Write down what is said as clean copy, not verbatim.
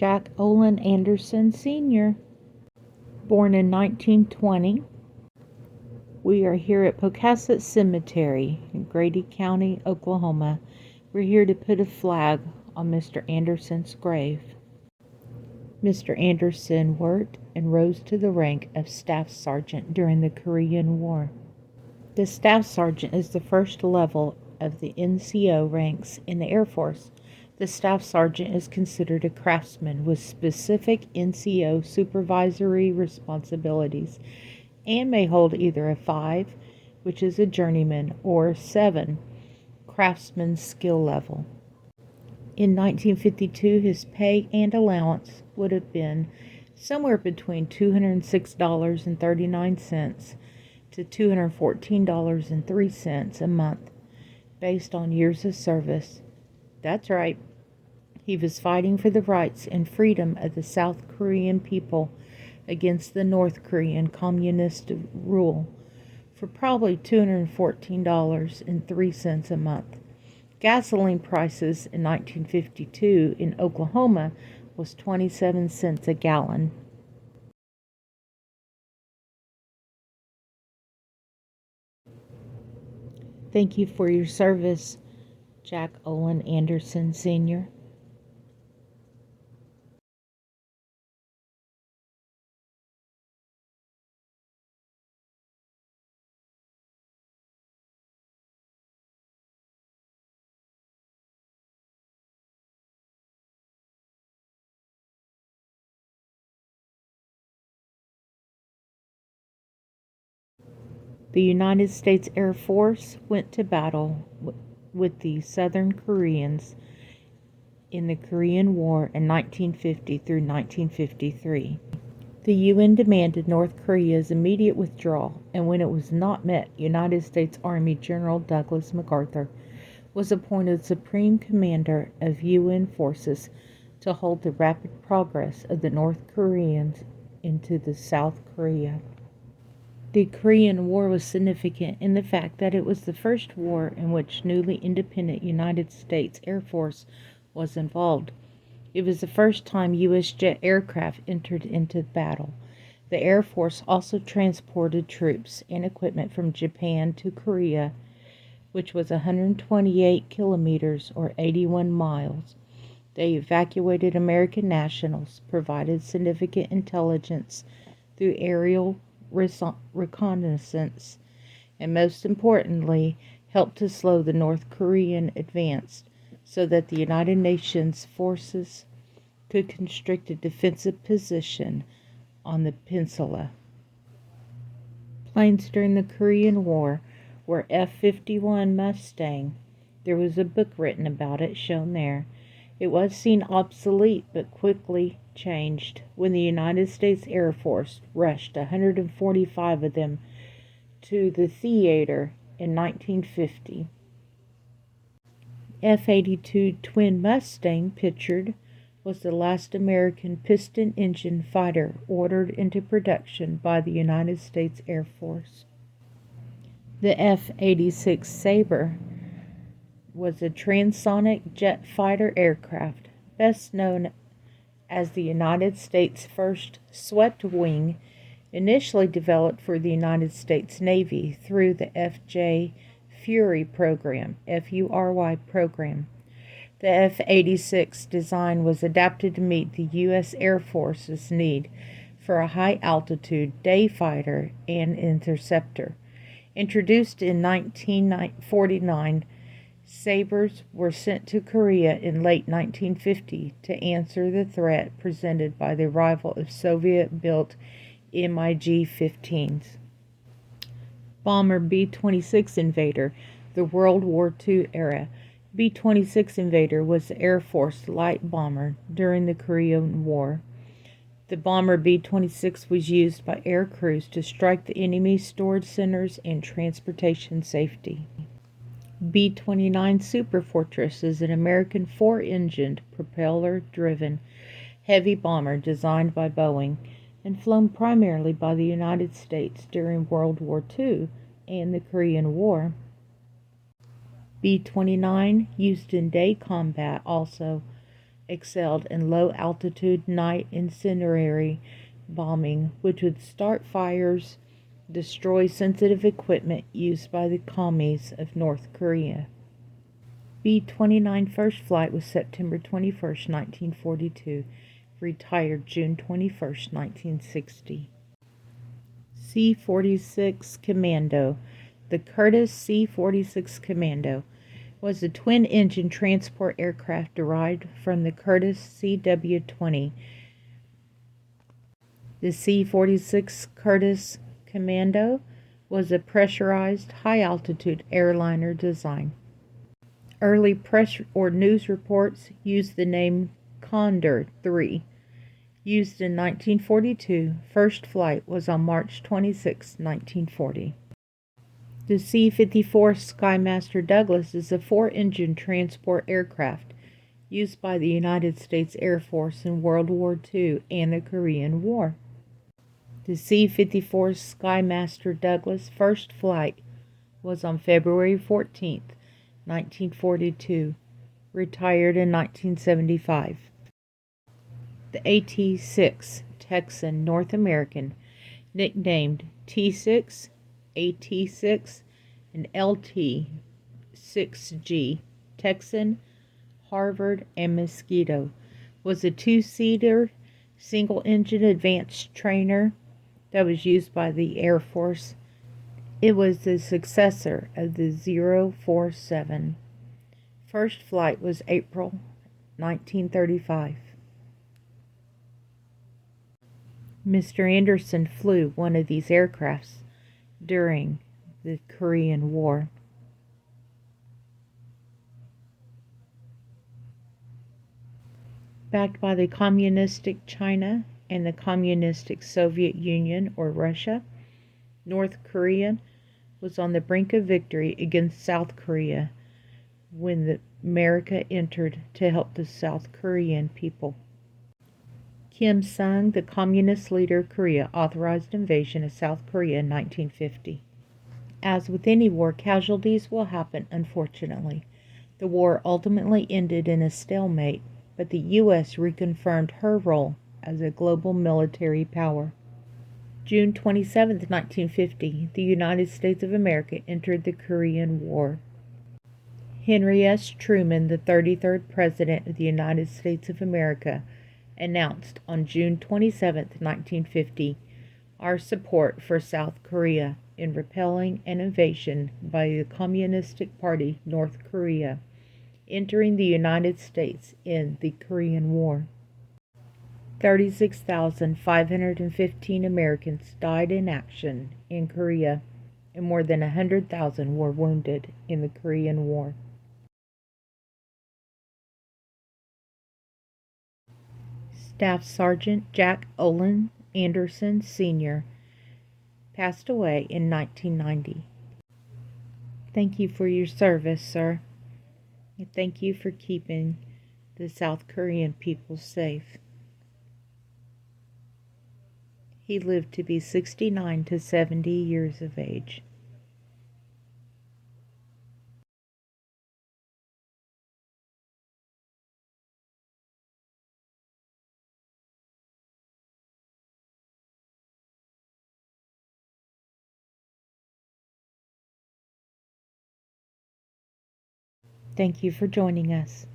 Jack Olen Anderson Sr., born in 1920. We are here at Pocasset Cemetery in Grady County, Oklahoma. We're here to put a flag on Mr. Anderson's grave. Mr. Anderson worked and rose to the rank of Staff Sergeant during the Korean War. The Staff Sergeant is the first level of the NCO ranks in the Air Force. The Staff Sergeant is considered a craftsman with specific NCO supervisory responsibilities and may hold either a 5, which is a journeyman, or 7, craftsman skill level. In 1952, his pay and allowance would have been somewhere between $206.39 to $214.03 a month, based on years of service. That's right. He was fighting for the rights and freedom of the South Korean people against the North Korean communist rule for probably $214.03 a month. Gasoline prices in 1952 in Oklahoma was 27 cents a gallon. Thank you for your service, Jack Olen Anderson Sr. The United States Air Force went to battle with the Southern Koreans in the Korean War in 1950 through 1953. The UN demanded North Korea's immediate withdrawal, and when it was not met, United States Army General Douglas MacArthur was appointed Supreme Commander of UN forces to hold the rapid progress of the North Koreans into the South Korea. The Korean War was significant in the fact that it was the first war in which newly independent United States Air Force was involved. It was the first time U.S. jet aircraft entered into battle. The Air Force also transported troops and equipment from Japan to Korea, which was 128 kilometers or 81 miles. They evacuated American nationals, provided significant intelligence through aerial reconnaissance, and most importantly, helped to slow the North Korean advance so that the United Nations forces could construct a defensive position on the peninsula. Planes during the Korean War were F-51 Mustang. There was a book written about it shown there. It was seen obsolete but quickly changed when the United States Air Force rushed 145 of them to the theater in 1950. F-82 Twin Mustang pictured was the last American piston-engine fighter ordered into production by the United States Air Force. The F-86 Sabre was a transonic jet fighter aircraft, best known as the United States' first swept wing, initially developed for the United States Navy through the F.J. Fury program, F-U-R-Y program. The F-86 design was adapted to meet the U.S. Air Force's need for a high-altitude day fighter and interceptor. Introduced in 1949, Sabres were sent to Korea in late 1950 to answer the threat presented by the arrival of Soviet-built MiG-15s. Bomber B-26 Invader, the World War II era. B-26 Invader was the Air Force light bomber during the Korean War. The bomber B-26 was used by air crews to strike the enemy's storage centers and transportation safety. B-29 Super Fortress is an American 4-engined, propeller-driven heavy bomber designed by Boeing and flown primarily by the United States during World War II and the Korean War. B-29 used in day combat also excelled in low-altitude night incendiary bombing, which would start fires, destroy sensitive equipment used by the commies of North Korea. B-29 first flight was September 21, 1942, retired June 21, 1960. C-46 Commando. The Curtiss C-46 Commando was a twin-engine transport aircraft derived from the Curtiss CW-20. The C-46 Curtiss Commando was a pressurized, high-altitude airliner design. Early press or news reports used the name Condor 3. Used in 1942, first flight was on March 26, 1940. The C-54 Skymaster Douglas is a four-engine transport aircraft used by the United States Air Force in World War II and the Korean War. The C-54 Skymaster Douglas first flight was on February 14, 1942, retired in 1975. The AT-6 Texan North American, nicknamed T-6, AT-6, and LT-6G, Texan, Harvard, and Mosquito, was a two-seater, single-engine advanced trainer that was used by the Air Force. It was the successor of the 047. First flight was April 1935. Mr. Anderson flew one of these aircrafts during the Korean War. Backed by the communistic China and the communistic Soviet Union or Russia, North Korea was on the brink of victory against South Korea when America entered to help the South Korean people. Kim Il-sung, the communist leader of Korea, authorized invasion of South Korea in 1950. As with any war, casualties will happen, unfortunately. The war ultimately ended in a stalemate, but the U.S. reconfirmed her role as a global military power. June 27, 1950, the United States of America entered the Korean War. Henry S. Truman, the 33rd President of the United States of America, announced on June 27, 1950, our support for South Korea in repelling an invasion by the Communistic Party North Korea, entering the United States in the Korean War. 36,515 Americans died in action in Korea, and more than 100,000 were wounded in the Korean War. Staff Sergeant Jack Olen Anderson, Sr., passed away in 1990. Thank you for your service, sir. And thank you for keeping the South Korean people safe. He lived to be 69 to 70 years of age. Thank you for joining us.